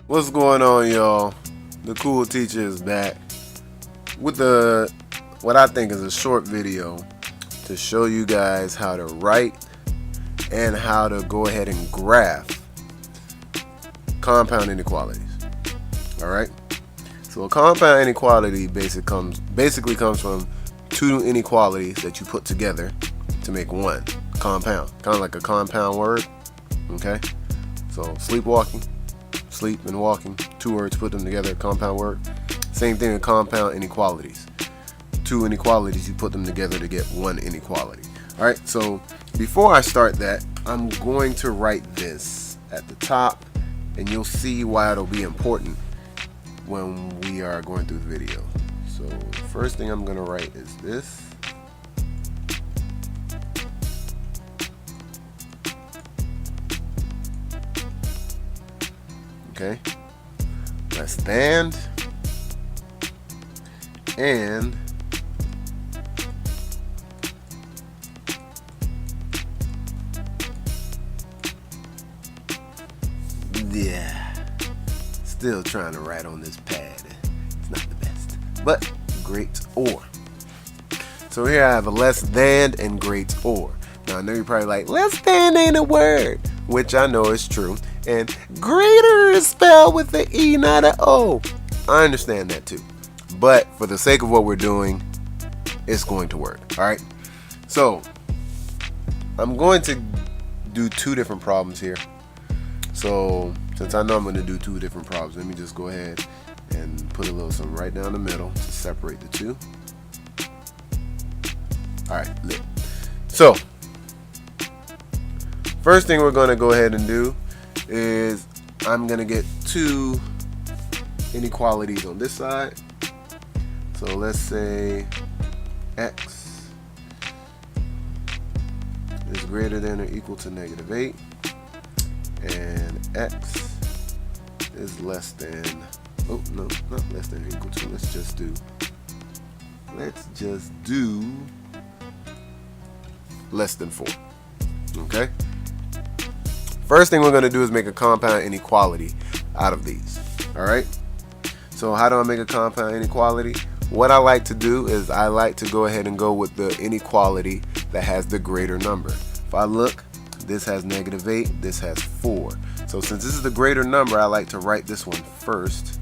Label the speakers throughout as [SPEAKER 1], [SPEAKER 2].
[SPEAKER 1] What's going on, y'all? The Cool Teacher is back with what I think is a short video to show you guys how to write and how to go ahead and graph compound inequalities. Alright? So a compound inequality basically comes from two inequalities that you put together to make one compound. Kind of like a compound word. Okay? So sleepwalking. Sleep and walking, two words, put them together, compound word. Same thing with compound inequalities. Two inequalities, you put them together to get one inequality. Alright, so before I start that, I'm going to write this at the top, and you'll see why it'll be important when we are going through the video. So the first thing I'm going to write is this. Okay, less than and yeah, still trying to write on this pad. It's not the best, but great or. So here I have a less than and great or. Now I know you're probably like, less than ain't a word, which I know is true. And greater is spelled with an E, not an O. I understand that too. But for the sake of what we're doing, it's going to work. Alright? So, I'm going to do two different problems here. So, since I know I'm going to do two different problems, let me just go ahead and put a little something right down the middle to separate the two. Alright, lit. So, first thing we're going to go ahead and do is I'm going to get two inequalities on this side. So let's say x is greater than or equal to -8 and x is less than, oh no, not less than or equal to, let's just do less than 4. Okay? First thing we're going to do is make a compound inequality out of these. Alright? So how do I make a compound inequality? What I like to do is I like to go ahead and go with the inequality that has the greater number. If I look, this has -8, this has 4. So since this is the greater number, I like to write this one first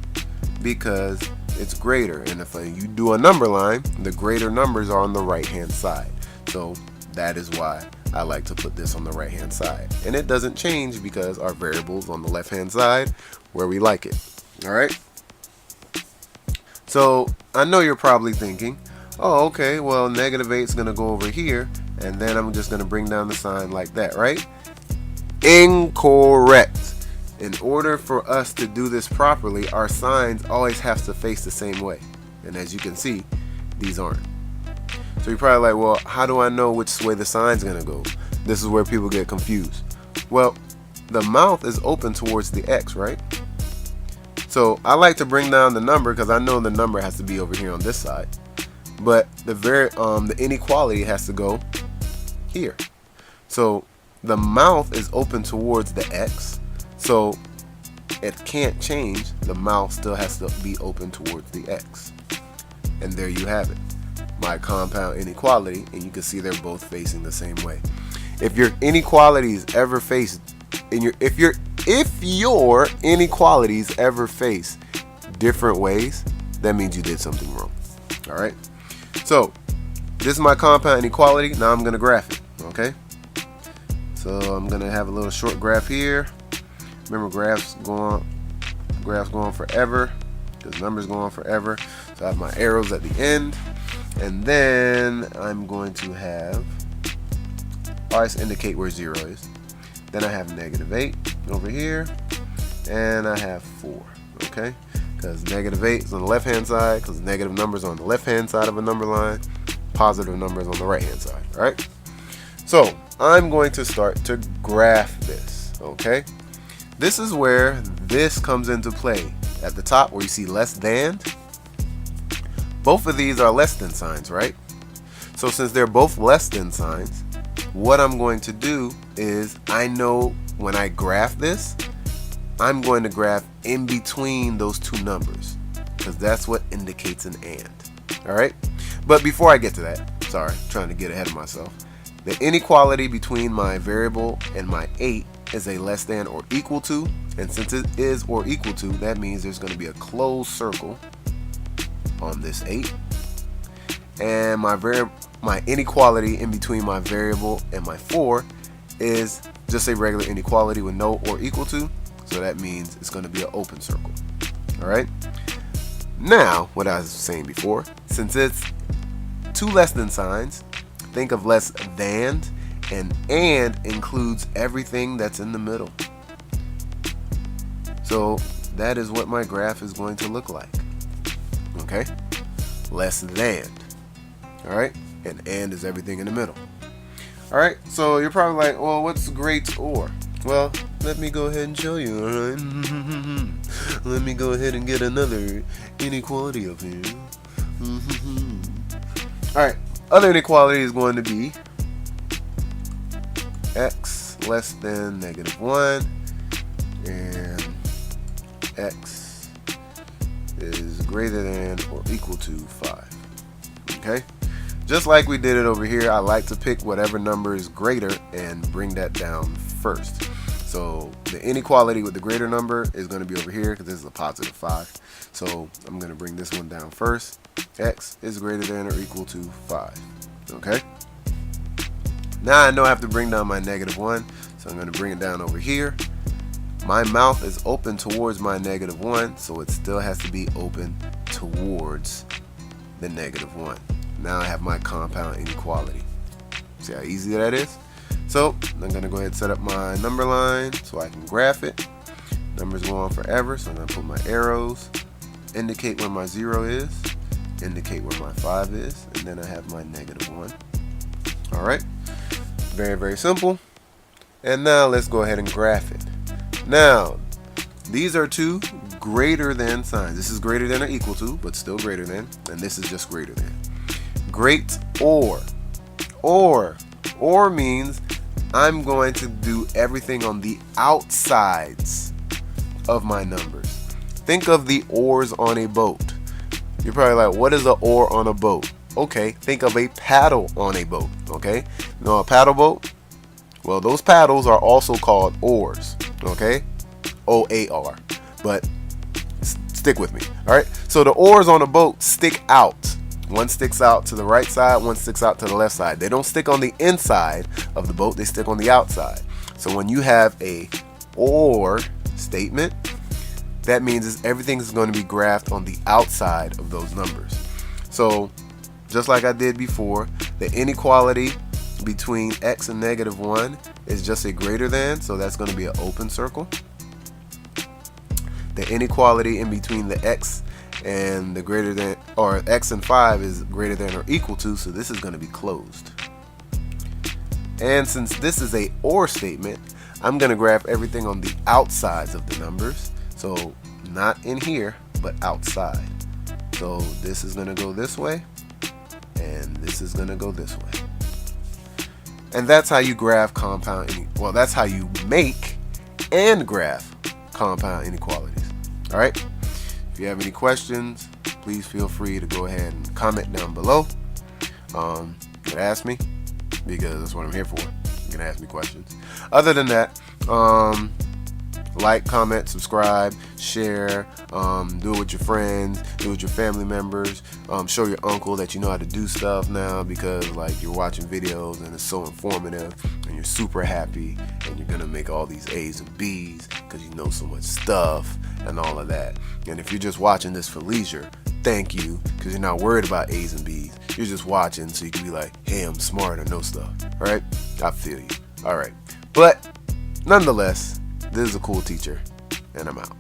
[SPEAKER 1] because it's greater. And if you do a number line, the greater numbers are on the right hand side. So that is why I like to put this on the right hand side. And it doesn't change because our variable's on the left hand side where we like it. Alright? So I know you're probably thinking, oh okay, well -8 is going to go over here and then I'm just going to bring down the sign like that, right? Incorrect. In order for us to do this properly, our signs always have to face the same way. And as you can see, these aren't. So you're probably like, well, how do I know which way the sign's going to go? This is where people get confused. Well, the mouth is open towards the X, right? So I like to bring down the number because I know the number has to be over here on this side. But the inequality has to go here. So the mouth is open towards the X. So it can't change. The mouth still has to be open towards the X. And there you have it. My compound inequality, and you can see they're both facing the same way. If your inequalities ever face if your inequalities ever face different ways, that means you did something wrong. All right. So this is my compound inequality. Now I'm going to graph it. Okay. So I'm going to have a little short graph here. Remember, graphs go on forever because numbers go on forever. So I have my arrows at the end. And then I'm going to have always indicate where 0 is. Then I have -8 over here, and I have 4. Okay, because -8 is on the left hand side, because negative numbers on the left hand side of a number line, positive numbers on the right hand side. All right. So I'm going to start to graph this. Okay, this is where this comes into play. At the top where you see less than. Both of these are less than signs, right? So since they're both less than signs, what I'm going to do is I know when I graph this, I'm going to graph in between those two numbers because that's what indicates an and. Alright? But before I get to that, sorry, trying to get ahead of myself. The inequality between my variable and my 8 is a less than or equal to, and since it is or equal to, that means there's going to be a closed circle on this 8. And my inequality in between my variable and my 4 is just a regular inequality with no or equal to, so that means it's going to be an open circle. Alright? Now, what I was saying before, since it's two less than signs, think of less than, and includes everything that's in the middle. So that is what my graph is going to look like. Okay? Less than. Alright? And is everything in the middle. Alright? So you're probably like, well, what's great or? Well, let me go ahead and show you. Alright? Let me go ahead and get another inequality up here. Alright, other inequality is going to be x less than -1 and x is greater than or equal to 5. Okay? Just like we did it over here, I like to pick whatever number is greater and bring that down first. So the inequality with the greater number is going to be over here because this is a positive 5. So I'm going to bring this one down first. X is greater than or equal to 5. Okay? Now I know I have to bring down my -1, so I'm going to bring it down over here. My mouth is open towards my -1, so it still has to be open towards the -1. Now I have my compound inequality. See how easy that is? So I'm going to go ahead and set up my number line so I can graph it. Numbers go on forever, so I'm going to put my arrows, indicate where my 0 is, indicate where my 5 is, and then I have my -1. Alright, very, very simple. And now let's go ahead and graph it. Now, these are two greater than signs. This is greater than or equal to, but still greater than, and this is just greater than. Great or. Or means I'm going to do everything on the outsides of my numbers. Think of the oars on a boat. You're probably like, what is an oar on a boat? Okay, think of a paddle on a boat. Okay, you know a paddle boat? Well, those paddles are also called oars. Okay, O-A-R. But stick with me. All right. So the oars on a boat stick out. One sticks out to the right side, one sticks out to the left side. They don't stick on the inside of the boat, they stick on the outside. So when you have a or statement, that means everything is going to be graphed on the outside of those numbers. So just like I did before, the inequality between x and -1 is just a greater than, so that's going to be an open circle. The inequality in between the x and the greater than, or x and 5 is greater than or equal to, so this is going to be closed. And since this is a or statement, I'm going to graph everything on the outsides of the numbers. So not in here, but outside. So this is going to go this way, and this is going to go this way. And that's how you graph compound, well, that's how you make and graph compound inequalities. All right? If you have any questions, please feel free to go ahead and comment down below. You can ask me, because that's what I'm here for. You can ask me questions. Other than that, like, comment, subscribe, share, do it with your friends, do it with your family members, show your uncle that you know how to do stuff now, because like you're watching videos and it's so informative and you're super happy and you're gonna make all these A's and B's because you know so much stuff and all of that. And if you're just watching this for leisure, thank you, because you're not worried about A's and B's. You're just watching so you can be like, hey, I'm smart, I know stuff. All right, I feel you. All right, but nonetheless, this is a cool teacher, and I'm out.